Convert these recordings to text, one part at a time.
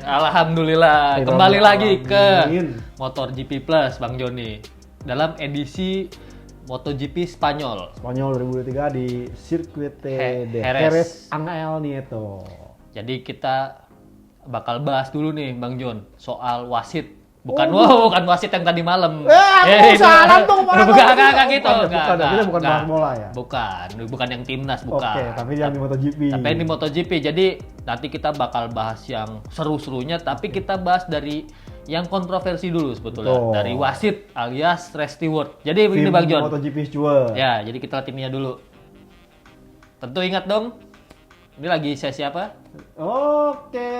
Alhamdulillah, kembali lagi ke MotoGP Plus, Bang Joni. Dalam edisi MotoGP Spanyol 2023 di Circuit de Jerez. Jerez Angel Nieto. Jadi kita bakal bahas dulu nih, Bang Jon, soal wasit. Bukan wasit yang tadi malam. Salah tuh, Bukan gitu. Bukan bahas bola ya? Bukan yang timnas, bukan. Oke, tapi yang di MotoGP. Tapi yang di MotoGP. Jadi nanti kita bakal bahas yang seru-serunya, tapi kita bahas dari yang kontroversi dulu sebetulnya. Betul. Dari wasit alias race steward. Jadi begini Bang Jon. MotoGP Steward. Ya, jadi kita latihannya dulu. Tentu ingat dong, ini lagi sesi apa? Oke,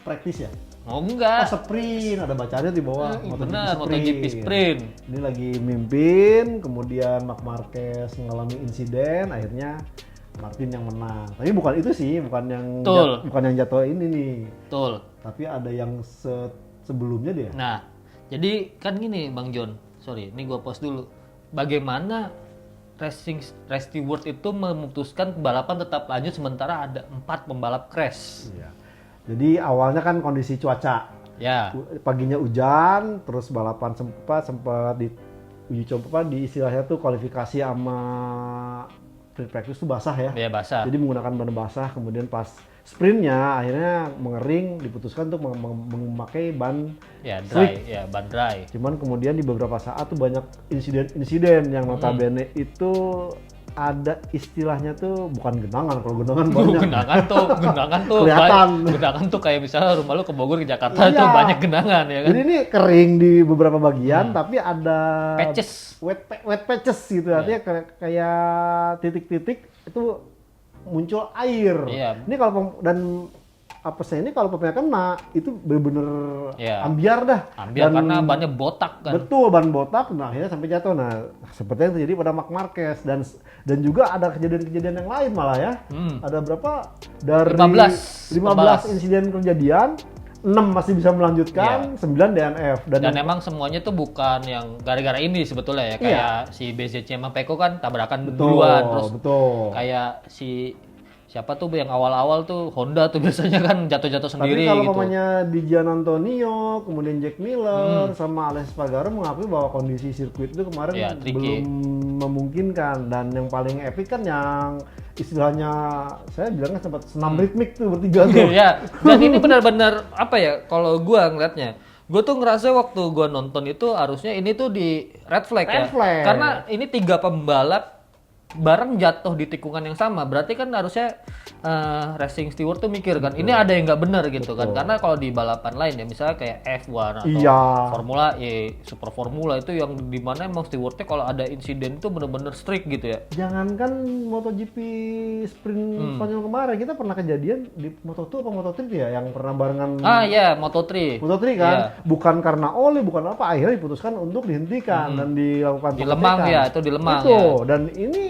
praktis ya? Oh enggak. Sprint, ada bacanya di bawah. Benar, MotoGP Sprint. Ini lagi mimpin, kemudian Marc Marquez mengalami insiden, akhirnya Martin yang menang. Tapi bukan itu sih, bukan yang jatuh ini nih. Betul. Tapi ada yang sebelumnya dia. Nah, jadi kan gini Bang Jon. Sorry, ini gua pause dulu. Bagaimana race steward itu memutuskan balapan tetap lanjut sementara ada 4 pembalap crash? Iya. Jadi awalnya kan kondisi cuaca. Ya. Paginya hujan, terus balapan sempat di uji coba di istilahnya tuh kualifikasi sama free practice tuh basah ya. Iya, basah. Jadi menggunakan ban basah, kemudian pas sprintnya akhirnya mengering, diputuskan untuk memakai ban dry, ban dry. Cuman kemudian di beberapa saat tuh banyak insiden yang notabene itu ada istilahnya tuh bukan genangan, kalau genangan banyak. Genangan tuh kelihatan. Genangan tuh kayak misalnya rumah lu ke Bogor ke Jakarta tuh banyak genangan ya kan. Jadi ini kering di beberapa bagian tapi ada patches. Wet patches gitu, artinya kayak titik-titik itu muncul air. Ini kalau ini kalau pemainnya kena itu benar-benar ambiar dah. Ambiar karena bannya botak kan. Betul, ban botak, nah akhirnya sampai jatuh. Nah, seperti yang terjadi pada Marc Marquez dan juga ada kejadian-kejadian yang lain malah ya. Ada berapa? Dari 15 insiden kejadian, 6 masih bisa melanjutkan, 9 DNF. Dan emang semuanya tuh bukan yang gara-gara ini sebetulnya ya. Kayak si BZC sama Peko kan tabrakan duluan. Terus kayak siapa tuh yang awal-awal tuh Honda tuh biasanya kan jatuh-jatuh sendiri. Tapi kalau gitu. namanya di Gian Antonio, kemudian Jack Miller sama Alex Espargaro mengakui bahwa kondisi sirkuit itu kemarin belum memungkinkan, dan yang paling epic kan yang istilahnya saya bilangnya sempat senam ritmik tuh bertiga tuh. Ya, dan ini benar-benar apa ya kalau gua ngeliatnya. Gue tuh ngerasa waktu gua nonton itu harusnya ini tuh di red flag. Karena ini 3 pembalap bareng jatuh di tikungan yang sama, berarti kan harusnya racing steward tuh mikir kan, ini ada yang nggak benar gitu kan, karena kalau di balapan lain ya misalnya kayak F1 atau Formula E, Super Formula itu yang dimana emang stewardnya kalau ada insiden itu bener-bener strict gitu ya. Jangankan MotoGP Sprint Spanyol kemarin, kita pernah kejadian di Moto2 apa Moto3 ya, yang pernah barengan. Moto3 kan, bukan karena oli, bukan apa, akhirnya diputuskan untuk dihentikan dan dilakukan di Lemang ya, itu di Lemang itu. Ya. Dan ini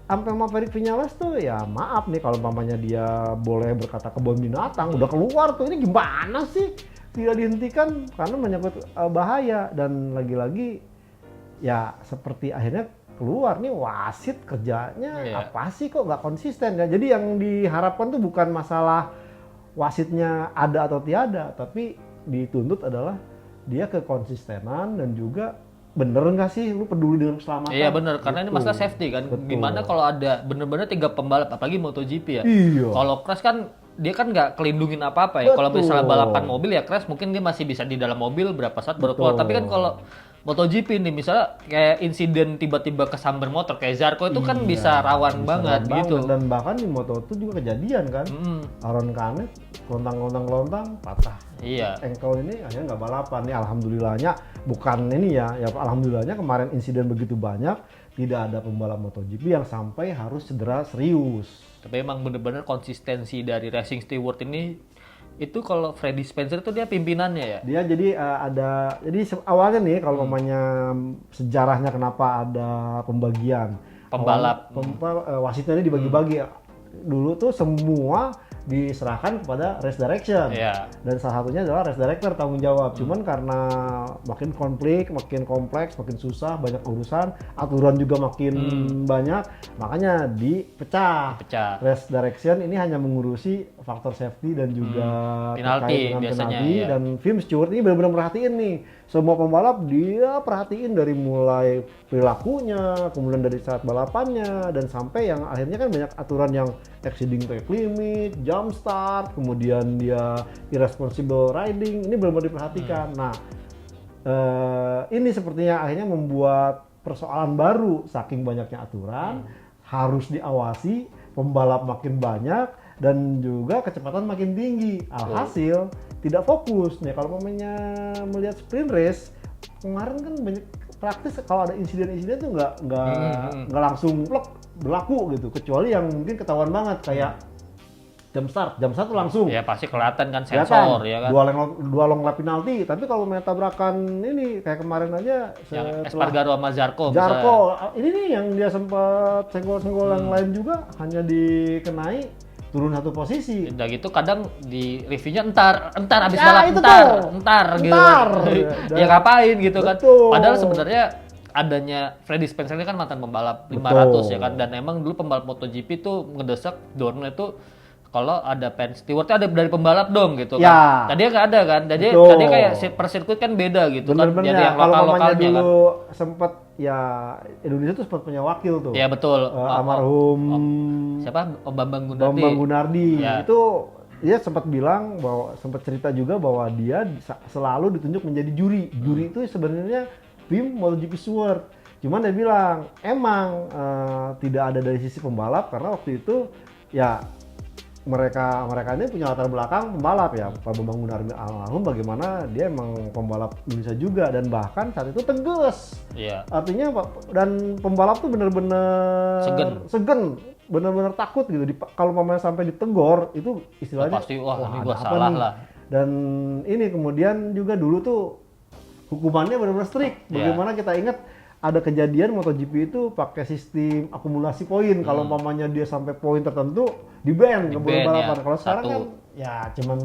sampai Maverick Vinales tuh ya maaf nih kalau umpamanya dia boleh berkata kebun binatang, udah keluar tuh, ini gimana sih tidak dihentikan karena menyangkut bahaya. Dan lagi-lagi ya seperti akhirnya keluar nih wasit kerjanya apa sih kok nggak konsisten ya. Jadi yang diharapkan tuh bukan masalah wasitnya ada atau tiada, tapi dituntut adalah dia kekonsistenan dan juga bener nggak sih lu peduli dengan keselamatan? Iya bener, karena ini masalah safety kan. Gimana kalau ada bener-bener 3 pembalap, apalagi MotoGP ya. Kalau crash kan dia kan nggak kelindungin apa-apa ya. Kalau misalnya balapan mobil ya crash mungkin dia masih bisa di dalam mobil berapa saat baru keluar. Tapi kan kalau MotoGP nih misalnya kayak insiden tiba-tiba kesambar motor kayak Zarco itu kan bisa rawan banget gitu. Dan bahkan di Moto2 juga kejadian kan. Aaron Canet lontang patah. Iya. Engkel ini akhirnya nggak balapan nih, alhamdulillahnya bukan ini ya alhamdulillahnya kemarin insiden begitu banyak, tidak ada pembalap MotoGP yang sampai harus cedera serius. Tapi emang bener-bener konsistensi dari racing steward ini itu kalau Freddie Spencer itu dia pimpinannya ya? Dia jadi jadi awalnya nih kalau namanya sejarahnya kenapa ada pembagian pembalap. Wasitnya ini dibagi-bagi. Dulu tuh semua diserahkan kepada race direction. Dan salah satunya adalah race director tanggung jawab. Cuman karena makin konflik, makin kompleks, makin susah, banyak urusan, aturan juga makin banyak, makanya dipecah. Race direction ini hanya mengurusi faktor safety dan juga penalti biasanya. Dan film steward ini benar-benar merhatiin nih semua pembalap, dia perhatiin dari mulai perilakunya, kemudian dari saat balapannya, dan sampai yang akhirnya kan banyak aturan yang exceeding track limit, jump start, kemudian dia irresponsible riding, ini benar-benar diperhatikan. Nah, ini sepertinya akhirnya membuat persoalan baru, saking banyaknya aturan, harus diawasi, pembalap makin banyak, dan juga kecepatan makin tinggi. Alhasil tidak fokus nih. Kalau pemainnya melihat sprint race kemarin kan banyak praktis, kalau ada insiden-insiden tuh nggak langsung berlaku gitu, kecuali yang mungkin ketahuan banget kayak jam start tuh langsung. Ya pasti kelihatan kan sensor ya kan. Dua long lap penalti, tapi kalau main tabrakan ini kayak kemarin aja yang Espargaro sama Zarco. Ini nih yang dia sempat senggol-senggol yang lain juga hanya dikenai turun satu posisi. Udah gitu kadang di reviewnya entar abis balap entar gitu kan. Ya ngapain gitu kan. Padahal sebenarnya adanya Freddy Spencer ini kan mantan pembalap 500 ya kan, dan emang dulu pembalap MotoGP tuh ngedesak Dorna itu kalau ada pen stewardnya ada dari pembalap dong gitu kan. Tadi nggak ada kan. Jadi tadi kayak per sirkuit kan beda gitu kan. Jadi yang lokal-lokalnya kan. Dulu sempet ya Indonesia tuh sempat punya wakil tuh. Iya betul. Almarhum siapa? Om Bambang Gunardi. Itu dia sempat bilang bahwa sempat cerita juga bahwa dia selalu ditunjuk menjadi juri. Juri itu sebenarnya tim MotoGP Steward. Cuman dia bilang emang tidak ada dari sisi pembalap karena waktu itu ya mereka ini punya latar belakang pembalap ya. Pak Bambang Gunardi almarhum bagaimana dia emang pembalap Indonesia juga, dan bahkan saat itu tegas. Artinya dan pembalap tuh bener-bener segen, bener-bener takut gitu. Kalau pemain sampai ditegor itu istilahnya pasti wah ini gua salah lah. Dan ini kemudian juga dulu tuh hukumannya benar-benar strict. Bagaimana kita ingat ada kejadian MotoGP itu pakai sistem akumulasi poin. Kalau umpamanya dia sampai poin tertentu di-ban ke balapan. Kalau sekarang kan ya cuman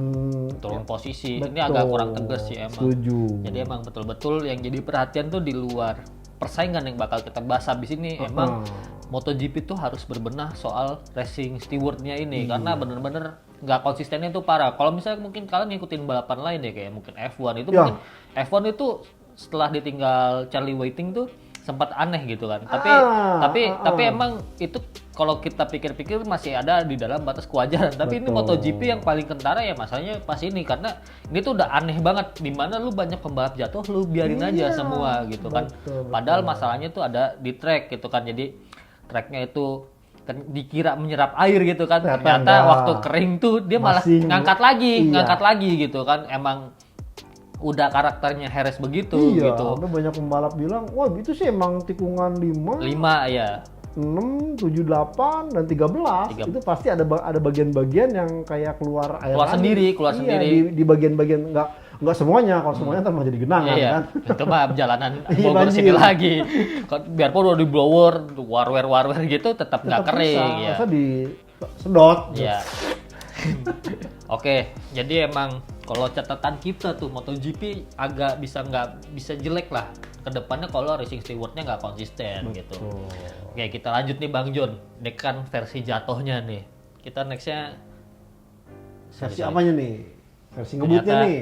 turun posisi. Ini agak kurang tegas sih emang. Setuju. Jadi emang betul-betul yang jadi perhatian tuh di luar persaingan yang bakal kita bahas habis ini. Emang MotoGP tuh harus berbenah soal racing stewardnya ini karena bener-bener nggak konsistennya tuh parah. Kalau misalnya mungkin kalian ngikutin balapan lain ya kayak mungkin F1 itu mungkin F1 itu setelah ditinggal Charlie Whiting tuh sempat aneh gitu kan. Tapi emang itu kalau kita pikir-pikir masih ada di dalam batas kewajaran. Tapi ini MotoGP yang paling kentara ya masalahnya pas ini karena ini tuh udah aneh banget di mana lu banyak pembalap jatuh lu biarin aja semua gitu kan. Padahal masalahnya tuh ada di track gitu kan. Jadi tracknya itu dikira menyerap air gitu kan. Ternyata waktu kering tuh dia malah ngangkat lagi gitu kan. Emang udah karakternya Harris begitu gitu. Sampai banyak pembalap bilang, wah itu sih emang tikungan 5 ya. 6, 7, 8, dan 13 itu pasti ada bagian-bagian yang kayak keluar air sendiri. Di bagian-bagian nggak semuanya, kalau semuanya ntar mau jadi genangan kan. Itu mah jalanan Bogor sini lagi. Biarpun udah di blower, warwer gitu tetap nggak kering ya. Masa di sedot. Iya. Oke, jadi emang kalau catatan kita tuh MotoGP agak nggak bisa jelek lah kedepannya kalau racing stewardnya nggak konsisten gitu. Oke, kita lanjut nih Bang John. Ini kan versi jatuhnya nih. Kita nextnya versi apanya nih? Versi ngebutnya nih.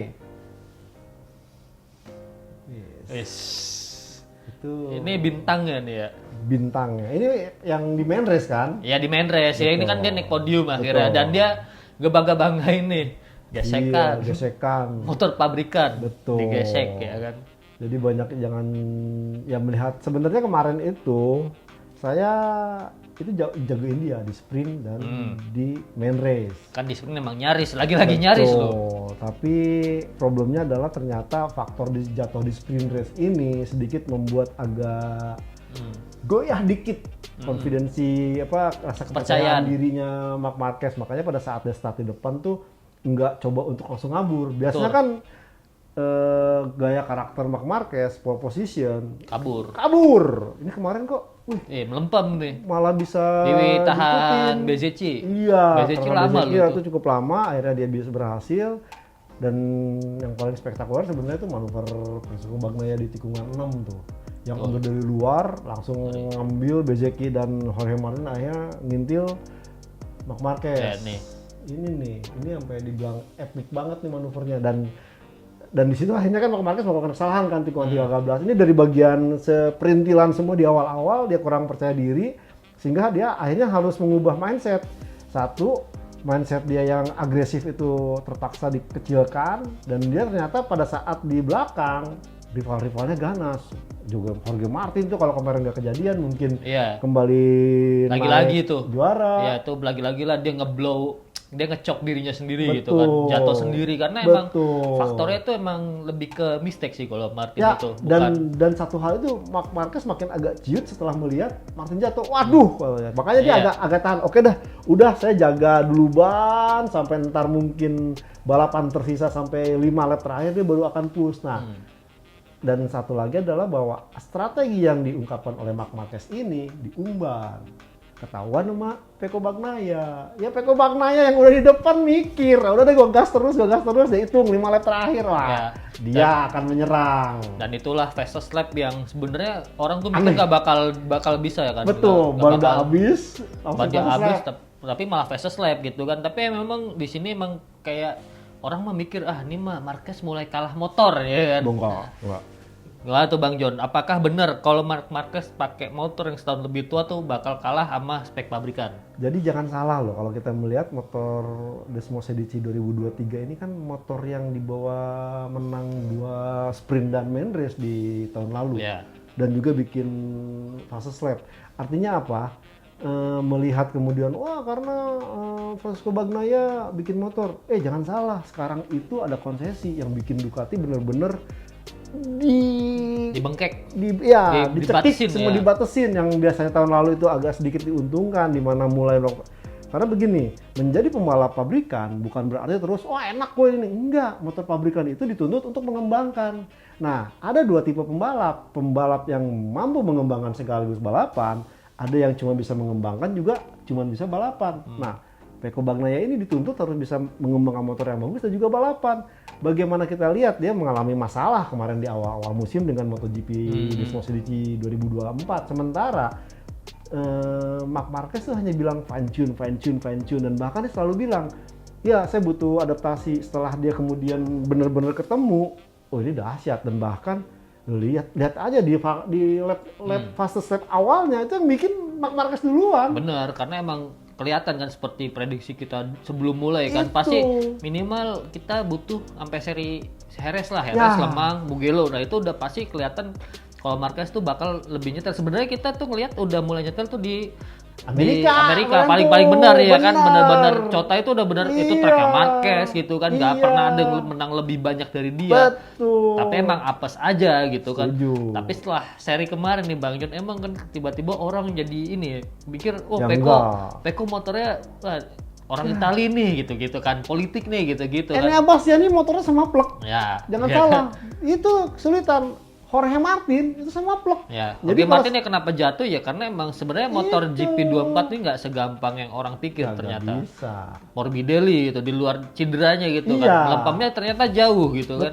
Ini bintangnya nih ya. Bintangnya. Ini yang di main race kan? Ya di main race. Ya ini kan dia naik podium akhirnya dan dia ngebangga-banggain nih. Gesekan. Motor pabrikan. Digesek ya kan. Jadi banyak jangan melihat sebenarnya kemarin itu saya itu jagain dia di sprint dan di main race. Kan di sprint emang nyaris, lagi-lagi nyaris loh. Tapi problemnya adalah ternyata faktor jatuh di sprint race ini sedikit membuat agak goyah dikit konfidensi rasa kepercayaan dirinya Marc Marquez. Makanya pada saat dia start di depan tuh nggak coba untuk langsung ngabur. Biasanya kan gaya karakter Marc Marquez pole position kabur. Ini kemarin kok melempem nih. malah bisa Tahan diikutin. BZC. Iya, BZC karena lama BZC loh itu cukup lama, akhirnya dia bisa berhasil. Dan yang paling spektakuler sebenarnya itu manuver Francesco Bagnaia di tikungan 6 tuh. Yang unggul dari luar langsung ngambil Bezzecchi dan Jorge Martin, akhirnya ngintil Marc Marquez. Ini sampai dibilang epic banget nih manuvernya, dan di situ akhirnya kan Marc Marquez melakukan kesalahan kan tikungan 13. Ini dari bagian seperintilan semua di awal-awal dia kurang percaya diri sehingga dia akhirnya harus mengubah mindset. Satu, mindset dia yang agresif itu terpaksa dikecilkan, dan dia ternyata pada saat di belakang rival-rivalnya ganas. Juga Jorge Martin tuh kalau kemarin nggak kejadian mungkin kembali lagi-lagi tuh juara. Iya tuh lagi-lagi lah dia dia ngecok dirinya sendiri gitu kan, jatuh sendiri karena emang faktornya itu emang lebih ke mistake sih kalau Martin itu. Dan satu hal itu Marc Marquez makin agak ciut setelah melihat Martin jatuh. Waduh, makanya dia agak tahan. Oke dah, udah saya jaga dulu ban sampai ntar mungkin balapan tersisa sampai 5 lap terakhir dia baru akan push. Nah, dan satu lagi adalah bahwa strategi yang diungkapkan oleh Marc Marquez ini diumbar. Ketahuan sama Pecco Bagnaia. Ya Pecco Bagnaia yang udah di depan mikir, udah deh gue gas terus, dia hitung 5 lap terakhir lah. Dia akan menyerang. Dan itulah fastest lap yang sebenarnya orang tuh mikir nggak bakal bisa ya kan. Betul, ban udah habis, tapi malah fastest lap gitu kan. Tapi memang di sini emang kayak orang mah mikir ini mah Marquez mulai kalah motor ya kan. Enggak. Gimana tuh Bang John? Apakah benar kalau Marc Marquez pakai motor yang setahun lebih tua tuh bakal kalah sama spek pabrikan? Jadi jangan salah loh, kalau kita melihat motor Desmos Edici 2023 ini kan motor yang dibawa menang 2 sprint dan main race di tahun lalu. Dan juga bikin fastest lap. Artinya apa? Melihat kemudian, karena Francesco Bagnaia bikin motor. Jangan salah, sekarang itu ada konsesi yang bikin Ducati bener-bener dibengkek, dicekik, semua dibatasin. Yang biasanya tahun lalu itu agak sedikit diuntungkan, di mana mulai karena begini, menjadi pembalap pabrikan bukan berarti terus enak gue ini, enggak. Motor pabrikan itu dituntut untuk mengembangkan. Nah, ada 2 tipe pembalap yang mampu mengembangkan sekaligus balapan, ada yang cuma bisa mengembangkan juga cuma bisa balapan. Nah, Pecco Bagnaia ini dituntut harus bisa mengembangkan motor yang bagus dan juga balapan. Bagaimana kita lihat dia mengalami masalah kemarin di awal-awal musim dengan MotoGP Desmos Edici 2024. Sementara Marc Marquez tuh hanya bilang fine tune, dan bahkan dia selalu bilang, ya saya butuh adaptasi. Setelah dia kemudian benar-benar ketemu, ini dahsyat. Dan bahkan lihat aja di lap fastest lap awalnya itu yang bikin Marc Marquez duluan. Bener, karena emang kelihatan kan seperti prediksi kita sebelum mulai kan, pasti minimal kita butuh sampai seri Jerez Lemang, Mugello. Nah itu udah pasti kelihatan kalau Marquez tuh bakal lebih nyetel. Sebenarnya kita tuh ngelihat udah mulai nyetel tuh di Amerika paling benar ya kan, benar-benar Cota itu udah benar itu tracknya Marquez gitu kan, nggak pernah ada yang menang lebih banyak dari dia. Tapi emang apes aja gitu kan. Tapi setelah seri kemarin nih Bang John, emang kan tiba-tiba orang jadi ini mikir, Pecco motornya orang Itali nih gitu kan, politik nih gitu kan. Enea Bastiani motornya sama plek. Jangan salah, itu kesulitan. Jorge Martin itu sama plek. Jadi Martin ya kenapa jatuh ya karena emang sebenarnya motor GP24 ini nggak segampang yang orang pikir ternyata. Bisa. Morbidelli gitu di luar cederanya gitu kan. Lempamnya ternyata jauh gitu kan.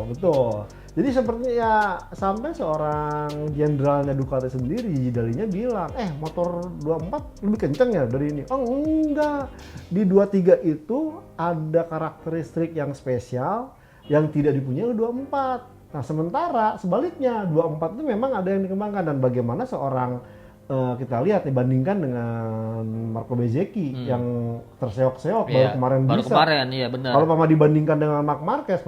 Betul. Jadi sepertinya sampai seorang jenderalnya Ducati sendiri, Dalinya bilang, motor 24 lebih kenceng ya dari ini. Enggak. Di 23 itu ada karakteristik yang spesial yang tidak dipunyai oleh 24. Nah sementara sebaliknya 24 itu memang ada yang dikembangkan, dan bagaimana seorang kita lihat dibandingkan dengan Marco Bezzecchi yang terseok-seok baru kemarin iya benar. Kalau dibandingkan dengan Marc Marquez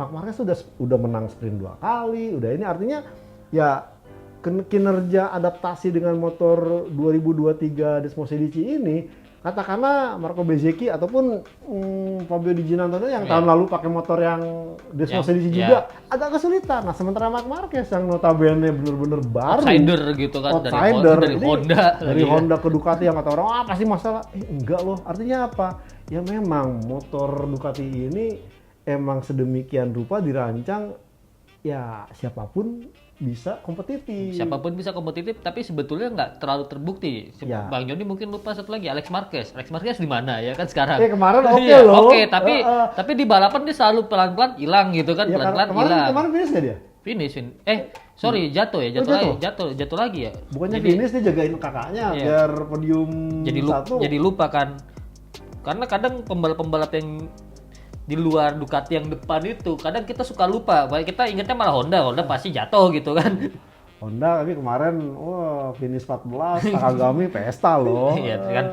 udah menang sprint 2 kali, udah ini artinya ya kinerja adaptasi dengan motor 2023 Desmos Edici ini, katakanlah Marco Bezzecchi ataupun Fabio Di Gennaro yang tahun lalu pakai motor yang Desmos Edici juga agak kesulitan. Nah sementara Marc Marquez yang notabene bener-bener baru outsider gitu kan, dari Honda ke Ducati yang kata orang pasti masalah, enggak loh. Artinya apa? Ya memang motor Ducati ini emang sedemikian rupa dirancang ya siapapun bisa kompetitif. Siapapun bisa kompetitif, tapi sebetulnya nggak terlalu terbukti. Ya. Bang Joni mungkin lupa satu lagi, Alex Marquez. Alex Marquez di mana ya kan sekarang? Kemarin oke Iya, loh. Oke, tapi di balapan dia selalu pelan-pelan hilang gitu kan, Ya, pelan-pelan hilang. Kemarin finish nggak dia? Finish. Sorry, jatuh ya, jatuh lagi ya. Bukannya Jadi- finish dia jagain kakaknya Iya. biar podium satu. jadi lupa kan. Karena kadang pembalap-pembalap yang di luar Ducati yang depan itu kadang kita suka lupa. Kita ingatnya malah Honda pasti jatuh gitu kan. Honda tapi kemarin finish 14, Nakagami pesta loh. Iya kan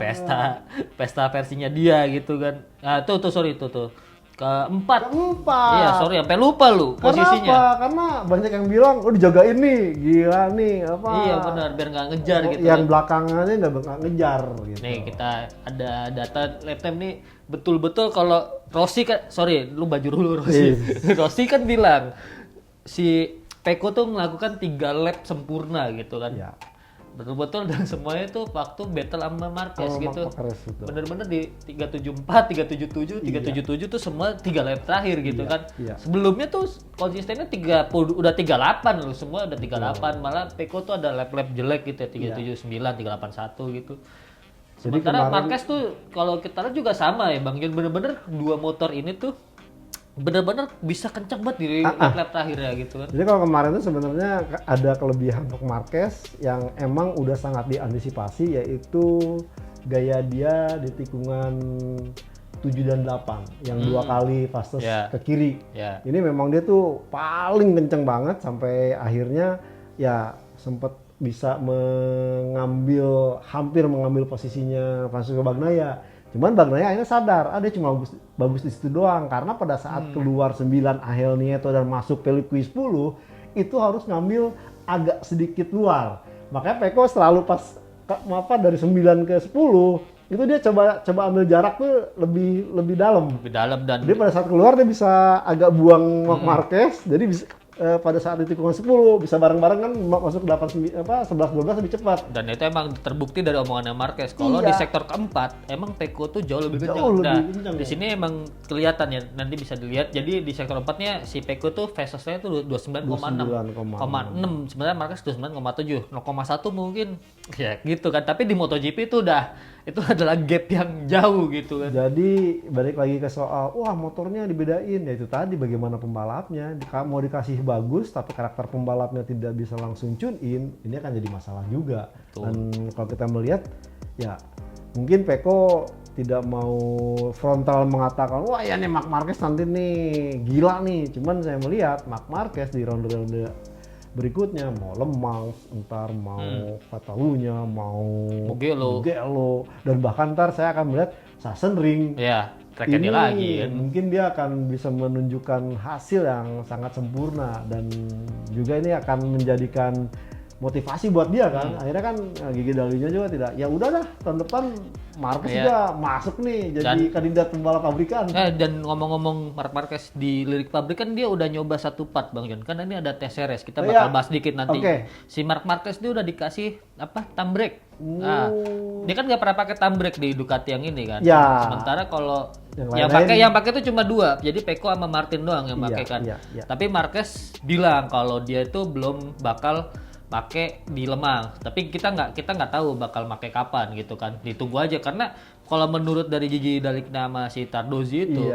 pesta versinya dia gitu kan. Nah sorry tuh keempat. Iya sorry sampai lupa lu posisinya. Kenapa? Karena banyak yang bilang dijagain nih, gila nih apa? Iya benar biar nggak ngejar gitu. Yang kan. belakangannya nggak ngejar gitu. Nih kita ada data lap time nih betul-betul kalau Rossi kan, sorry lu baju dulu Rossi. Rossi kan bilang si Pecco tuh melakukan 3 lap sempurna gitu kan. Ya. Betul-betul dan semuanya tuh waktu battle sama Marquez gitu. Gitu. Bener-bener di 374, 377, 377 tuh semua 3 lap terakhir gitu kan. Iya. Sebelumnya tuh konsistennya 30 udah 38 loh, semua udah 38. Malah Pecco tuh ada lap-lap jelek gitu ya, 379, 381 gitu. Jadi Sementara kemarin- Marquez tuh kalau kita lihat juga sama ya Bang. Yang bener-bener dua motor ini tuh bener-bener bisa kencang banget di lap-lap terakhirnya gitu kan. Jadi kalau kemarin itu sebenarnya ada kelebihan untuk Marquez yang emang udah sangat diantisipasi, yaitu gaya dia di tikungan 7 dan 8 yang 2 kali fastest ke kiri. Ya. Ini memang dia tuh paling kenceng banget sampai akhirnya ya sempet bisa hampir mengambil posisinya Francesco Bagnaia. Cuman Bagnaia akhirnya sadar, dia cuma bagus di situ doang karena pada saat keluar 9 Angel Nieto dan masuk Felipe Q10 itu harus ngambil agak sedikit luar. Makanya Pecco selalu dari 9 ke 10 itu dia coba ambil jarak tuh lebih dalam. Lebih dalam dan Jadi pada saat keluar dia bisa agak buang Marquez, jadi bisa pada saat di tikungan 10 bisa bareng-bareng kan masuk 11-12 lebih cepat. dan itu emang terbukti dari omongannya Marquez. Kalau di sektor keempat emang Pecco tuh jauh lebih kencang. Di sini emang kelihatan ya, nanti bisa dilihat. Jadi di sektor 4-nya si Pecco tuh fastest-nya tuh 29,6. Sebenarnya Marquez 29,7. 0,1 mungkin ya gitu kan. Tapi di MotoGP itu adalah gap yang jauh gitu kan. Jadi balik lagi ke soal motornya dibedain, ya itu tadi bagaimana pembalapnya. Mau dikasih bagus tapi karakter pembalapnya tidak bisa langsung tune in, ini akan jadi masalah juga. Betul. Dan kalau kita melihat ya mungkin Pecco tidak mau frontal mengatakan wah ya nih Marc Marquez nanti nih gila nih. Cuman saya melihat Marc Marquez di ronde-ronde berikutnya mau Lemang, ntar mau Catalunya, mau Mugello, dan bahkan ntar saya akan melihat Sachsenring. Ya, tracknya dia lagi kan. Mungkin dia akan bisa menunjukkan hasil yang sangat sempurna dan juga ini akan menjadikan motivasi buat dia kan. Akhirnya kan Gigi Dalinya juga tidak. Ya udahlah tahun depan Marquez juga masuk nih jadi kandidat pembalap pabrikan. Dan ngomong-ngomong Marc Marquez di lirik pabrikan dia udah nyoba satu part Bang John. Karena ini ada tes series, kita bakal bahas dikit nanti. Si Marc Marquez dia udah dikasih thumb brake. Nah, dia kan nggak pernah pakai thumb brake di Ducati yang ini kan. Sementara kalau yang pakai itu cuma 2. Jadi Pecco sama Martin doang yang pakai kan. Tapi Marquez bilang kalau dia itu belum bakal pakai di Lemang, tapi kita nggak tahu bakal pakai kapan gitu kan, ditunggu aja. Karena kalau menurut dari Gigi Dall'Igna sama si Tardozzi itu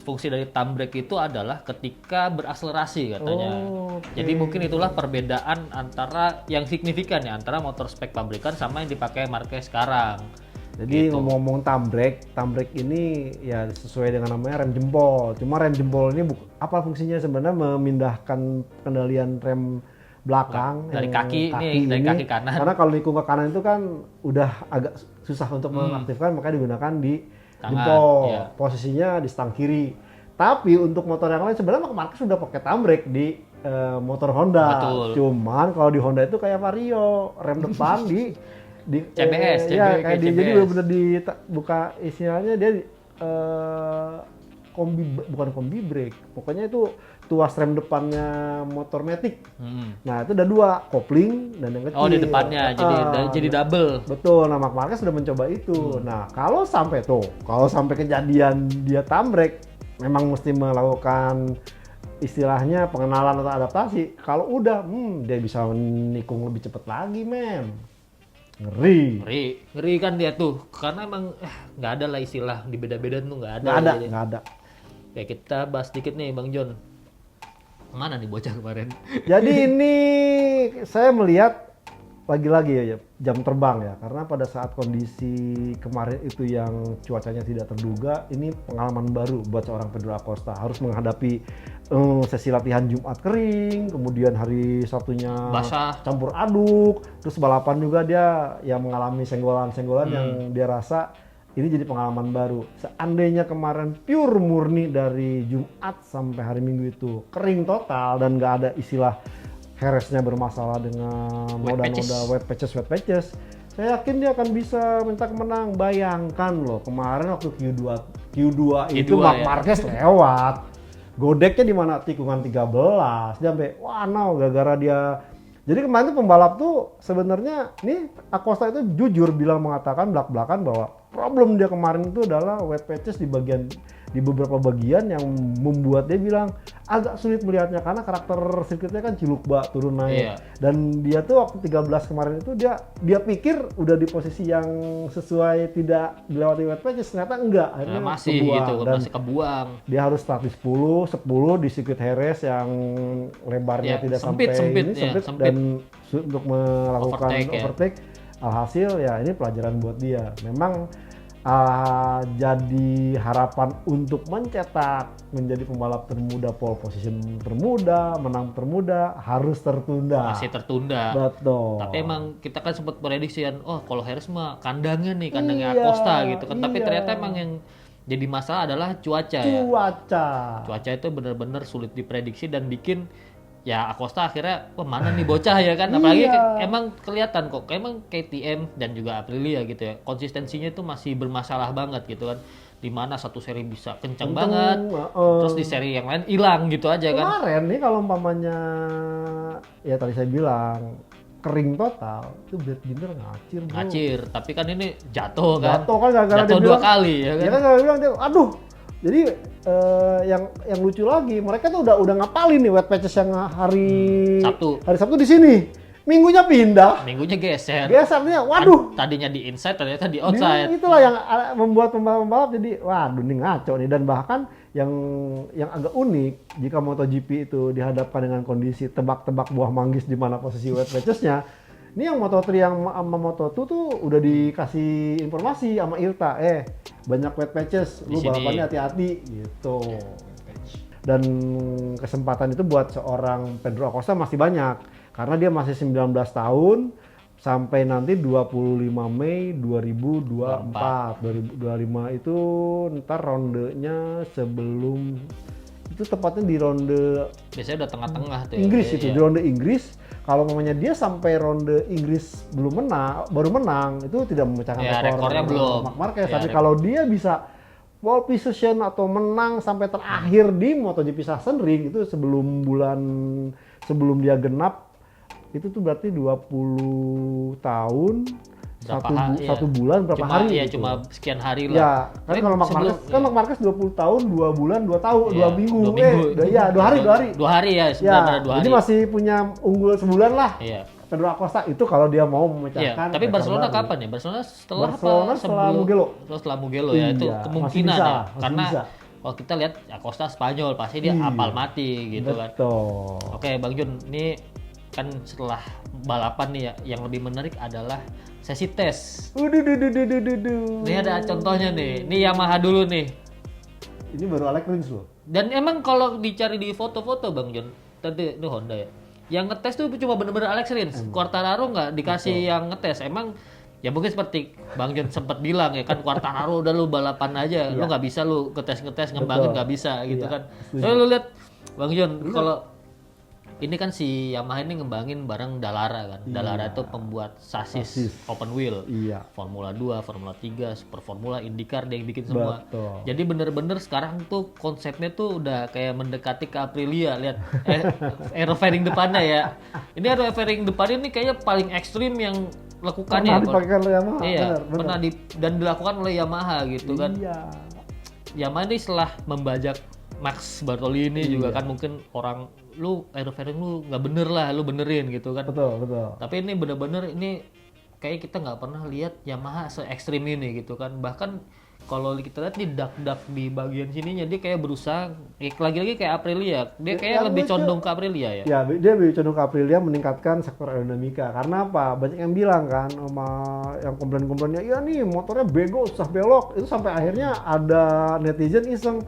fungsi dari thumb brake itu adalah ketika berakselerasi katanya. Jadi mungkin itulah perbedaan antara yang signifikan ya antara motor spek pabrikan sama yang dipakai Marquez sekarang. Jadi ngomong-ngomong thumb brake ini ya sesuai dengan namanya rem jempol. Cuma rem jempol ini apa fungsinya sebenarnya? Memindahkan kendalian rem belakang dari kaki kanan. Karena kalau nikung ke kanan itu kan udah agak susah untuk mengaktifkan, makanya digunakan di jempol. Posisinya di stang kiri. Tapi untuk motor yang lain sebenarnya Marquez sudah pakai thumb brake di motor Honda. Betul. Cuman kalau di Honda itu kayak Vario, rem depan di CBS, kayak jadi benar-benar buka istilahnya dia bukan kombi brake. Pokoknya itu tuas rem depannya motor Matic. Nah, itu ada 2, kopling dan yang kecil. Oh, di depannya jadi double. Betul. Nah, Marc Marquez sudah mencoba itu. Nah, kalau sampai kejadian dia thumb brake, memang mesti melakukan istilahnya pengenalan atau adaptasi. Kalau udah, dia bisa nikung lebih cepet lagi, men. Ngeri kan dia tuh, karena emang nggak ada lah istilah di beda-beda tuh nggak ada. Nggak ada. Ya kita bahas dikit nih Bang John. Mana nih bocah kemarin? Jadi ini saya melihat lagi-lagi ya jam terbang ya, karena pada saat kondisi kemarin itu yang cuacanya tidak terduga, ini pengalaman baru buat seorang Pedro Acosta, harus menghadapi sesi latihan Jumat kering, kemudian hari Sabtunya basah, campur aduk, terus balapan juga dia yang mengalami senggolan-senggolan yang dia rasa ini jadi pengalaman baru. Seandainya kemarin pure murni dari Jumat sampai hari Minggu itu kering total dan nggak ada istilah Jereznya bermasalah dengan noda-noda wet patches, saya yakin dia akan bisa minta kemenang. Bayangkan loh, kemarin waktu Q2 itu Marc Marquez lewat. Godeknya di mana tikungan 13, dia sampai gara-gara dia. Jadi kemarin tuh pembalap tuh sebenarnya nih Acosta itu jujur mengatakan belak-belakan bahwa problem dia kemarin itu adalah wet patches di beberapa bagian yang membuat dia bilang agak sulit melihatnya karena karakter sirkuitnya kan ciluk-bak turun naik. Dan dia tuh waktu 13 kemarin itu dia pikir udah di posisi yang sesuai tidak dilewati wet patches, ternyata enggak, akhirnya masih kebuang. gitu, masih kebuang. Dia harus start di 10 di sirkuit Jerez yang lebarnya tidak sempit, sempit sempit. dan untuk melakukan overtake. Alhasil ya ini pelajaran buat dia. Memang jadi harapan untuk menjadi pembalap termuda, pole position termuda, menang termuda harus tertunda. Masih tertunda. Betul. Tapi emang kita kan sempat prediksian, kalau Jerez mah kandangnya Acosta gitu kan. Tapi ternyata emang yang jadi masalah adalah cuaca. Cuaca itu benar-benar sulit diprediksi dan bikin ya Acosta akhirnya mana nih bocah ya kan, apalagi emang kelihatan kok emang KTM dan juga Aprilia gitu ya, konsistensinya itu masih bermasalah banget gitu kan, dimana satu seri bisa kencang banget, terus di seri yang lain hilang gitu aja kan. Kemarin nih kalau umpamanya ya tadi saya bilang kering total itu Brad Binder ngacir, tapi kan ini jatuh gara-gara jatuh 2 kali ya kan. Ya kan gara-gara bilang aduh. Jadi yang lucu lagi, mereka tuh udah ngapalin nih wet patches yang hari Sabtu di sini. Minggunya pindah. Minggunya geser. Gesernya, waduh. Tadinya di inside, ternyata di outside. Itulah yang membuat pembalap jadi, waduh ini ngaco nih. Dan bahkan yang agak unik, jika MotoGP itu dihadapkan dengan kondisi tebak-tebak buah manggis di mana posisi wet patches-nya, ini yang Moto3 sama Moto2 tuh udah dikasih informasi sama IRTA, banyak wet patches, lu balapannya hati-hati gitu. Dan kesempatan itu buat seorang Pedro Acosta masih banyak karena dia masih 19 tahun sampai nanti 25 Mei 2024. 2025 itu ntar rondenya sebelum itu tepatnya di ronde biasanya udah tengah-tengah tuh Inggris ya, itu di ronde Inggris. Kalau namanya dia sampai ronde Inggris baru menang itu tidak memecahkan rekornya belum Marc Marquez. Tapi kalau dia bisa pole position atau menang sampai terakhir di MotoGP Sachsenring itu sebelum dia genap itu tuh berarti 20 tahun. Satu bulan berapa hari gitu. Cuma sekian hari lah. Ya, kan kalau Marc Marquez 20 tahun 2 bulan 2 tahun 2 minggu. 2 hari. 2 hari ya, sebenarnya 2 hari. Jadi masih punya unggul sebulan lah. Iya. Pedro Acosta itu kalau dia mau memecahkan. Tapi Barcelona kapan ya? Barcelona setelah Mugello. Setelah Mugello ya, itu kemungkinan bisa, ya. Karena kalau kita lihat Acosta Spanyol pasti dia apal mati gitu kan. Oke, Bang Jun, ini kan setelah balapan nih ya, yang lebih menarik adalah sesi tes. Ini ada contohnya nih. Ini Yamaha dulu nih. Ini baru Alex Rins loh. Dan emang kalau dicari di foto-foto Bang John, tadi itu Honda ya. Yang ngetes tuh cuma bener-bener Alex Rins. Quartararo nggak dikasih yang ngetes. Emang ya mungkin seperti Bang John sempat bilang ya kan, Quartararo udah lu balapan aja. Lu nggak bisa lu ngetes ngembangin, nggak bisa gitu kan. Soalnya lu lihat Bang John, kalau ini kan si Yamaha ini ngembangin bareng Dallara kan. Dallara itu pembuat sasis open wheel. Formula 2, Formula 3, Super Formula, IndyCar dia yang bikin semua. Jadi bener-bener sekarang tuh konsepnya tuh udah kayak mendekati ke Aprilia. Lihat aero fairing depannya ya. Ini aero fairing depannya ini kayaknya paling ekstrim yang lakukannya. Pernah dipakai oleh Yamaha. Iya, pernah dan dilakukan oleh Yamaha gitu kan. Yamaha ini setelah membajak Max Bartolini juga kan mungkin orang lu aero fairing lu nggak bener lah, lu benerin gitu kan. Betul, betul. Tapi ini bener-bener ini kayak kita nggak pernah lihat Yamaha se ekstrim ini gitu kan. Bahkan kalau kita lihat di dak-dak di bagian sininya dia kayak berusaha lagi-lagi kayak Aprilia. Dia kayak lebih condong ke Aprilia ya. Ya, dia lebih condong ke Aprilia meningkatkan sektor aerodinamika. Karena apa? Banyak yang bilang kan sama yang komplain-komplainnya, iya nih motornya bego, susah belok. Itu sampai akhirnya ada netizen iseng,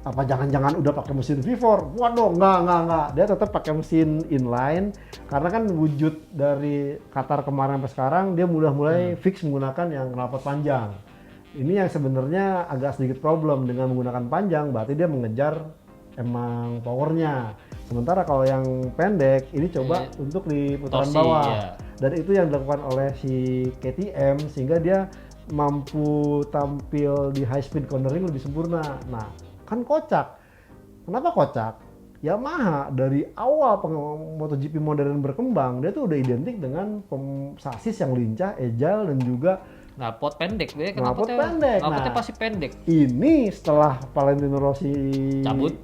apa jangan-jangan udah pakai mesin V4? Waduh, enggak. Dia tetap pakai mesin inline karena kan wujud dari Qatar kemarin sampai sekarang dia mulai fix menggunakan yang knalpot panjang. Ini yang sebenarnya agak sedikit problem dengan menggunakan panjang, berarti dia mengejar emang powernya. Sementara kalau yang pendek ini coba untuk di putaran torsi, bawah. ya. Dan itu yang dilakukan oleh si KTM sehingga dia mampu tampil di high speed cornering lebih sempurna. Nah, kan kocak. Kenapa kocak? Yamaha dari awal MotoGP modern berkembang, dia tuh udah identik dengan sasis yang lincah, agile dan juga Knalpot pendek dia knalpot pendek. Knalpotnya pasti pendek. Ini setelah Valentino Rossi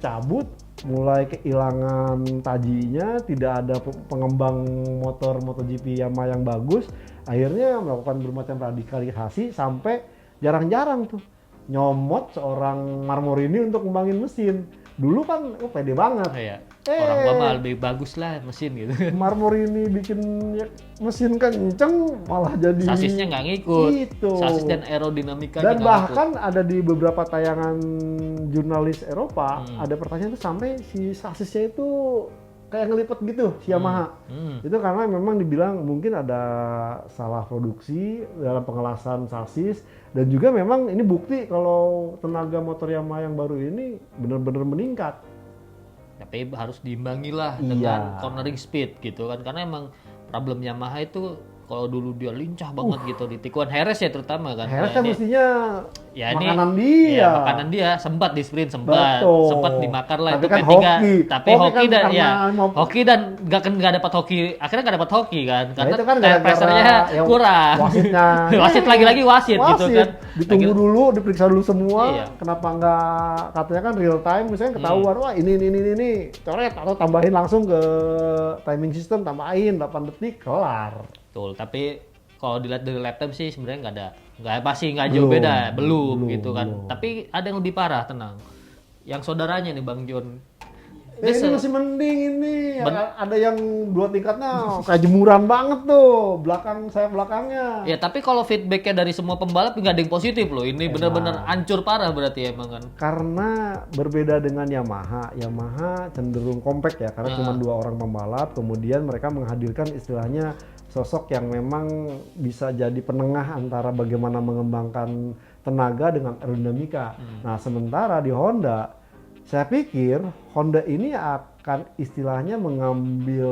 cabut, mulai kehilangan tajinya, tidak ada pengembang motor MotoGP Yamaha yang bagus, akhirnya melakukan bermacam radikalisasi sampai jarang-jarang tuh nyomot seorang Marmorini untuk ngembangin mesin. Dulu kan pede banget. Iya. Orang gua mah lebih bagus lah mesin gitu. Marmorini bikin mesin kenceng malah jadi sasisnya nggak ngikut. Gitu. Sasis dan aerodinamika dan bahkan ada di beberapa tayangan jurnalis Eropa ada pertanyaan tuh sampai si sasisnya itu kayak ngelipet gitu si Yamaha. Itu karena memang dibilang mungkin ada salah produksi dalam pengelasan sasis dan juga memang ini bukti kalau tenaga motor Yamaha yang baru ini benar-benar meningkat. Tapi harus diimbangi lah dengan cornering speed gitu kan, karena emang problem Yamaha itu kalau dulu dia lincah banget gitu di tikungan Heres ya terutama kan. Heres kan mestinya makanan dia. dia. Ya, makanan dia sempat di sprint sempat dimakan lah tapi itu kan P3. Tapi hoki dan hoki dan nggak dapat hoki, akhirnya nggak dapat hoki kan karena itu kan pressure-nya kurang. Wasitnya wasit lagi-lagi wasit gitu kan. Ditunggu dulu, diperiksa dulu semua. Kenapa nggak katanya kan real time misalnya ketahuan wah ini coret atau tambahin langsung ke timing system, tambahin 8 detik kelar. Betul, tapi kalau dilihat dari lap time sih sebenarnya nggak jauh beda, belum gitu kan. Tapi ada yang lebih parah, tenang. Yang saudaranya nih Bang John. Ini masih mending ini. Ada yang 2 tingkatnya kayak jemuran banget tuh, sayap belakangnya. Ya tapi kalau feedbacknya dari semua pembalap nggak ada yang positif loh. Ini benar-benar hancur parah berarti emang kan. Karena berbeda dengan Yamaha cenderung compact ya, karena cuma 2 orang pembalap. Kemudian mereka menghadirkan istilahnya sosok yang memang bisa jadi penengah antara bagaimana mengembangkan tenaga dengan aerodinamika. Nah, sementara di Honda, saya pikir Honda ini akan istilahnya mengambil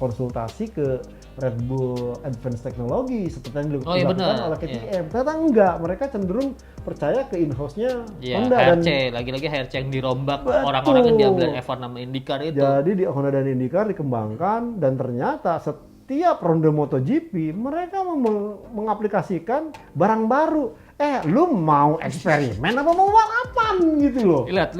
konsultasi ke Red Bull Advanced Technology seperti yang dilakukan oleh KTM. Ternyata enggak, mereka cenderung percaya ke in-house-nya Honda HRC, lagi-lagi HRC yang dirombak orang-orang yang diambil F1 sama IndyCar itu. Jadi di Honda dan IndyCar dikembangkan dan ternyata setiap ronde MotoGP mereka mengaplikasikan barang baru. Lu mau eksperimen apa mau balapan gitu loh. Lihat,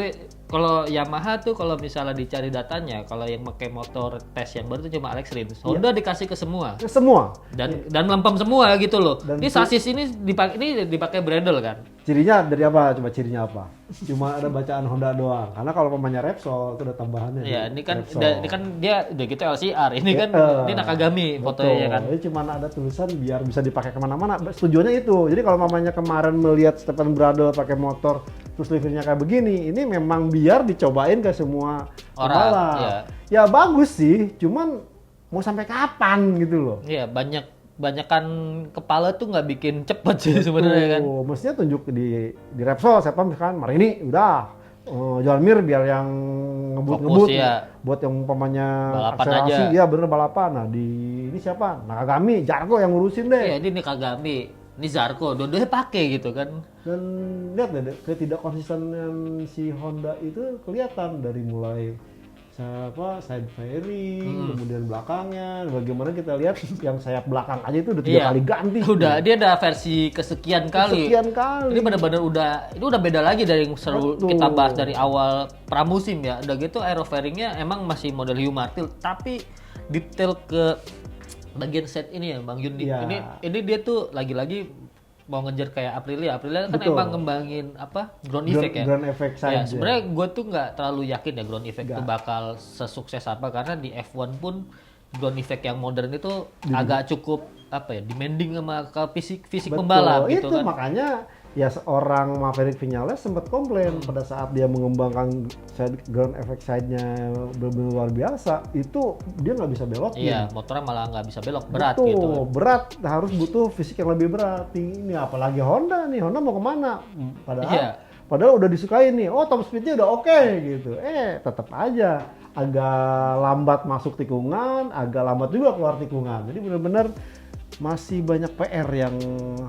kalau Yamaha tuh kalau misalnya dicari datanya, kalau yang pakai motor tes yang baru itu cuma Alex Rins. Honda dikasih ke semua. Dan melempem semua gitu loh. Dan ini sasis ini dipakai Bradle kan. Cirinya dari apa? Coba cirinya apa? Cuma ada bacaan Honda doang. Karena kalau pemainnya Repsol itu ada tambahannya. Iya, ini kan dia udah gitu LCR. Ini kan ini Nakagami fotonya kan. Jadi cuma ada tulisan biar bisa dipakai kemana-mana. Tujuannya itu. Jadi kalau mamanya kemarin melihat Stefan Bradl pakai motor terus livernya kayak begini, ini memang biar dicobain ke semua orang. Ya bagus sih, cuman mau sampai kapan gitu loh. Iya, banyakan kepala tuh nggak bikin cepet sih sebenarnya kan. Mestinya tunjuk di Repsol, siapa misalkan Marini udah Joan Mir biar yang ngebut buat yang umpamanya akselerasi, ya bener balapan. Nah ini siapa? Nakagami, Zarco yang ngurusin deh. Iya, ini Nakagami. Ini Zarco, dua-duanya pakai gitu kan. Dan lihat deh, ketidakkonsistenan si Honda itu kelihatan dari mulai side fairing, kemudian belakangnya. Bagaimana kita lihat yang sayap belakang aja itu udah 3 kali ganti. Udah, dia ada versi kesekian kali. Ini benar-benar udah beda lagi dari yang selalu kita bahas dari awal pramusim ya. Udah gitu aerofairingnya emang masih model Hugh Martil, tapi detail ke bagian set ini ya Bang Yun. Ini dia tuh lagi-lagi mau ngejar kayak Aprilia kan emang ngembangin ground effect ya. Ground effect saja. Ya, sebenarnya gue tuh nggak terlalu yakin ya ground effect itu bakal sesukses apa, karena di F1 pun ground effect yang modern itu agak cukup demanding sama ke fisik pembalap gitu itu kan. Makanya ya seorang Maverick Vinales sempat komplain pada saat dia mengembangkan ground effect side-nya benar-benar luar biasa, itu dia nggak bisa belok. Iya, motornya malah nggak bisa belok, berat gitu. Berat, harus butuh fisik yang lebih berat. Ini apalagi Honda mau kemana? Padahal udah disukain nih, top speed-nya udah oke gitu. Tetap aja agak lambat masuk tikungan, agak lambat juga keluar tikungan. Jadi benar-benar masih banyak PR yang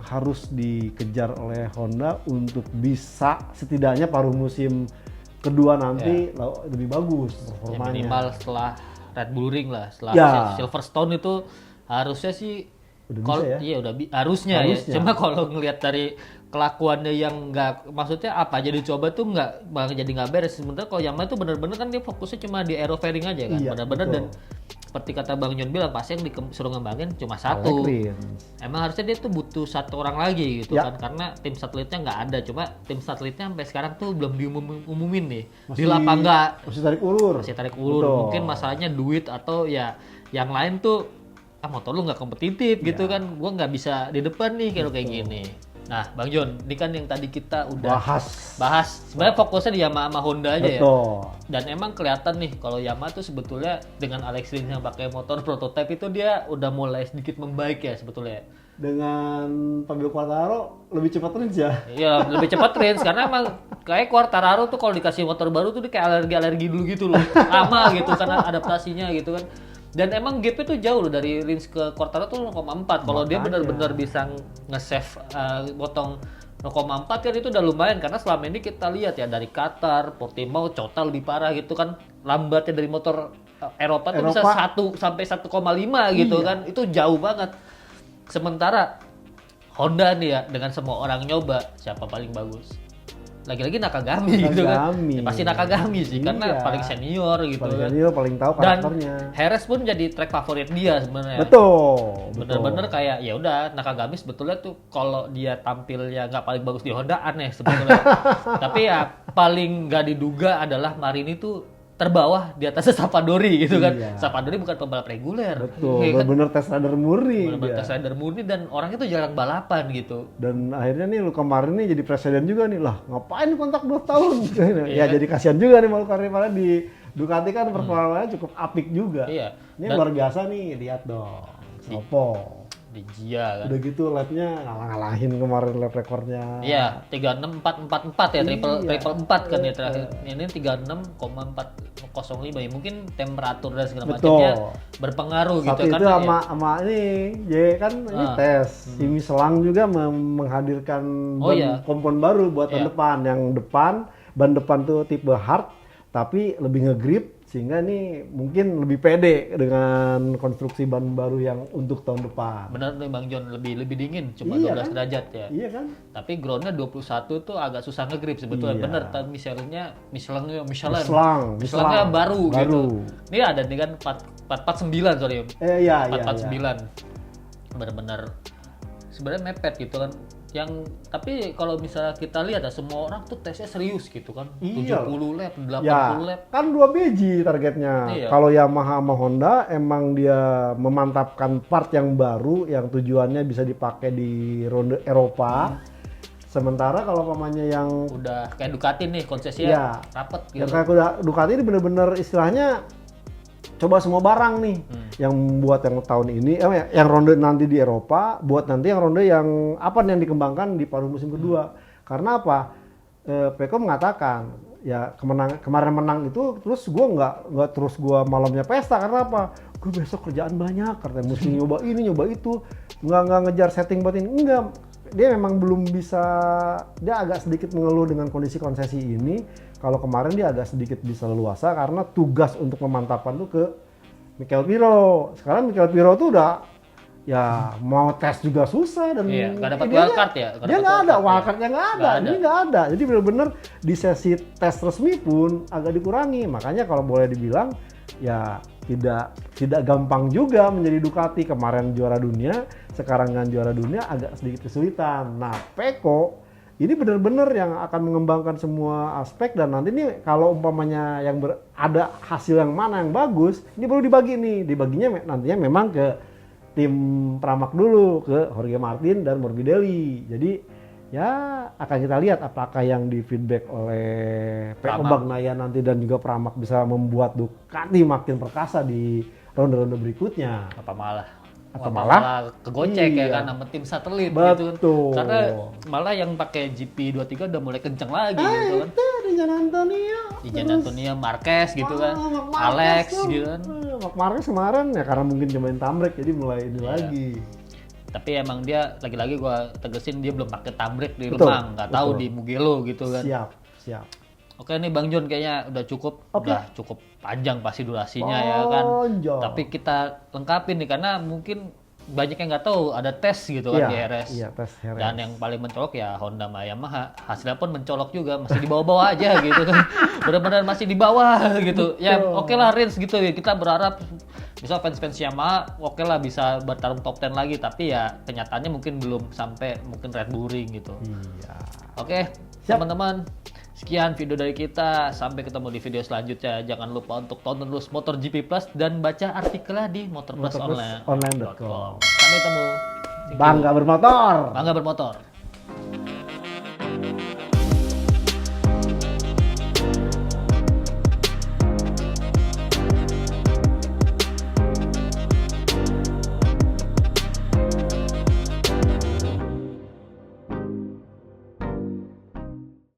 harus dikejar oleh Honda untuk bisa setidaknya paruh musim kedua nanti lebih bagus performanya. Ya, minimal setelah Red Bull Ring lah, setelah Silverstone itu harusnya sih harusnya ya. Cuma kalau ngelihat dari kelakuannya yang maksudnya apa aja dicoba tuh jadi nggak beres. Sementara kalau Yamaha itu benar-benar kan dia fokusnya cuma di aerofairing aja kan, benar-benar. Dan seperti kata Bang Yon bilang, pasti yang disuruh ngembangin cuma satu. Emang harusnya dia tuh butuh satu orang lagi gitu kan, karena tim satelitnya nggak ada. Cuma tim satelitnya sampai sekarang tuh belum diumumin nih. Di lapangan masih tarik ulur. Mungkin masalahnya duit atau ya yang lain tuh motor lu nggak kompetitif gitu kan. Gua nggak bisa di depan nih kayak gini. Nah, Bang Jon, ini kan yang tadi kita udah bahas. Sebenarnya fokusnya di Yamaha sama Honda aja ya. Dan emang kelihatan nih kalau Yamaha tuh sebetulnya dengan Alex Rins yang pakai motor prototype itu dia udah mulai sedikit membaik ya sebetulnya. Dengan Fabio Quartararo lebih cepat Rins ya? Iya, lebih cepat Rins karena emang kayak Quartararo tuh kalau dikasih motor baru tuh dia kayak alergi dulu gitu loh. Lama gitu karena adaptasinya gitu kan. Dan emang gap-nya tuh jauh loh dari Rins ke Quartararo tuh 0,4. Kalau dia benar-benar bisa nge-save potong 0,4 kan itu udah lumayan, karena selama ini kita lihat ya dari Qatar, Portimao, Cota lebih parah gitu kan. Lambatnya dari motor Eropa tuh bisa 1 sampai 1,5 gitu kan. Itu jauh banget. Sementara Honda nih ya, dengan semua orang nyoba, siapa paling bagus? Lagi-lagi Nakagami gitu kan. Ya, pasti Nakagami sih karena paling senior gitu kan. Paling tahu karakternya. Dan Heres pun jadi track favorit dia sebenarnya. Bener-bener kayak ya udah Nakagami sebetulnya tuh kalau dia tampilnya nggak paling bagus di Honda aneh sebetulnya. Tapi ya paling nggak diduga adalah Marini tuh terbawah di atasnya Sapadori gitu kan. Sapadori bukan pembalap reguler. Bener-bener test rider murni. Bener-bener test rider murni dan orangnya tuh jarang balapan gitu. Dan akhirnya nih kemarin nih jadi presiden juga nih, lah ngapain kontrak 2 tahun? Ya jadi kasihan juga nih malu karena di Ducati kan performanya cukup apik juga. Ini luar biasa nih, lihat dong. Sopo. Di Gia kan. Udah gitu lap-nya ngalahin kemarin lap rekornya. Iya, 36.444 ya, triple 4 kan ya terakhir. Ini 36,405 ya. Mungkin temperatur dan segala macamnya berpengaruh gitu kan. Itu sama ini kan ini tes. Simi Selang juga menghadirkan kompon baru buat tahun depan. Yang ban depan tuh tipe hard tapi lebih ngegrip, sehingga ini mungkin lebih pede dengan konstruksi ban baru yang untuk tahun depan. Benar nih Bang Jon, lebih dingin, cuma 12 derajat ya. Iya kan? Tapi groundnya 21 tuh agak susah ngegrip sebetulnya. Bener, tapi Michelin-nya baru gitu. Ini ada nih kan 449 sorry. 449. Bener-bener sebenarnya mepet gitu kan. Tapi kalau misalnya kita lihat ya, semua orang tuh tesnya serius gitu kan. 70 lap, 80 lap. Kan 2 biji targetnya. Kalau Yamaha sama Honda emang dia memantapkan part yang baru yang tujuannya bisa dipakai di ronde Eropa. Sementara kalau pamannya yang udah kayak Ducati nih konsesinya rapet gitu. Yang kayak Ducati ini bener-bener istilahnya coba semua barang nih, yang buat yang tahun ini, yang ronde nanti di Eropa, buat nanti yang ronde yang dikembangkan di paruh musim kedua. Karena apa? Peko mengatakan ya kemarin menang itu, terus gue nggak terus gue malamnya pesta karena apa? Gue besok kerjaan banyak, karena mesti nyoba ini nyoba itu, nggak ngejar setting buat ini, enggak. dia memang belum bisa, dia agak sedikit mengeluh dengan kondisi konsesi ini. Kalau kemarin dia agak sedikit bisa leluasa karena tugas untuk pemantapan tuh ke Michael Piro. Sekarang Michael Piro tuh udah ya mau tes juga susah dan Iya, nggak dapat dia wildcard ya? Dia nggak ada, wildcardnya nggak ada, Nggak ada. ini nggak ada. Jadi benar-benar di sesi tes resmi pun agak dikurangi. Makanya kalau boleh dibilang ya tidak gampang juga menjadi Ducati. Kemarin juara dunia, sekarang kan juara dunia agak sedikit kesulitan. Nah, Pecco ini benar-benar yang akan mengembangkan semua aspek dan nanti nih kalau umpamanya yang ada hasil yang mana yang bagus, ini perlu dibagi nih. Dibaginya nantinya memang ke tim Pramac dulu, ke Jorge Martin dan Morbidelli. Jadi ya akan kita lihat apakah yang di feedback oleh Pecco Bagnaia nanti dan juga Pramac bisa membuat Ducati makin perkasa di ronde-ronde berikutnya. Apa malah iya, kegocek ya kan sama tim satelit betul. gitu kan. Karena malah yang pakai GP23 udah mulai kenceng lagi gitu kan. Itu di Gian Antonio. Gian Antonio, Marquez gitu kan. Mark Alex tuh. gitu kan. Mark Marquez kemarin ya karena mungkin cobain tambrek jadi mulai ini lagi. Tapi emang dia lagi-lagi gua tegesin dia belum pakai tambrek di Betul, Lemang, nggak tahu betul. di Mugello gitu kan. Siap. Oke nih Bang John kayaknya udah cukup, Oke. udah cukup panjang pasti durasinya ya kan. Panjang. Tapi kita lengkapin nih karena mungkin banyak yang nggak tahu ada tes gitu kan di RS. Iya, tes RS. Dan yang paling mencolok ya Honda sama Yamaha. Hasilnya pun mencolok juga, masih di bawah-bawah aja gitu kan. Benar-benar masih di bawah gitu. Ya oke lah Rins gitu ya. Kita berharap misal fans-fans Yamaha oke lah bisa bertarung top 10 lagi. Tapi ya kenyataannya mungkin belum sampai mungkin Red Bull Ring gitu. Iya. Oke, Siap. teman-teman. Sekian video dari kita. Sampai ketemu di video selanjutnya. Jangan lupa untuk tonton terus MotoGP Plus dan baca artikelnya di motorplusonline.com. Motorplusonline.com. Sampai ketemu. Thank you. Bangga bermotor. Bangga bermotor.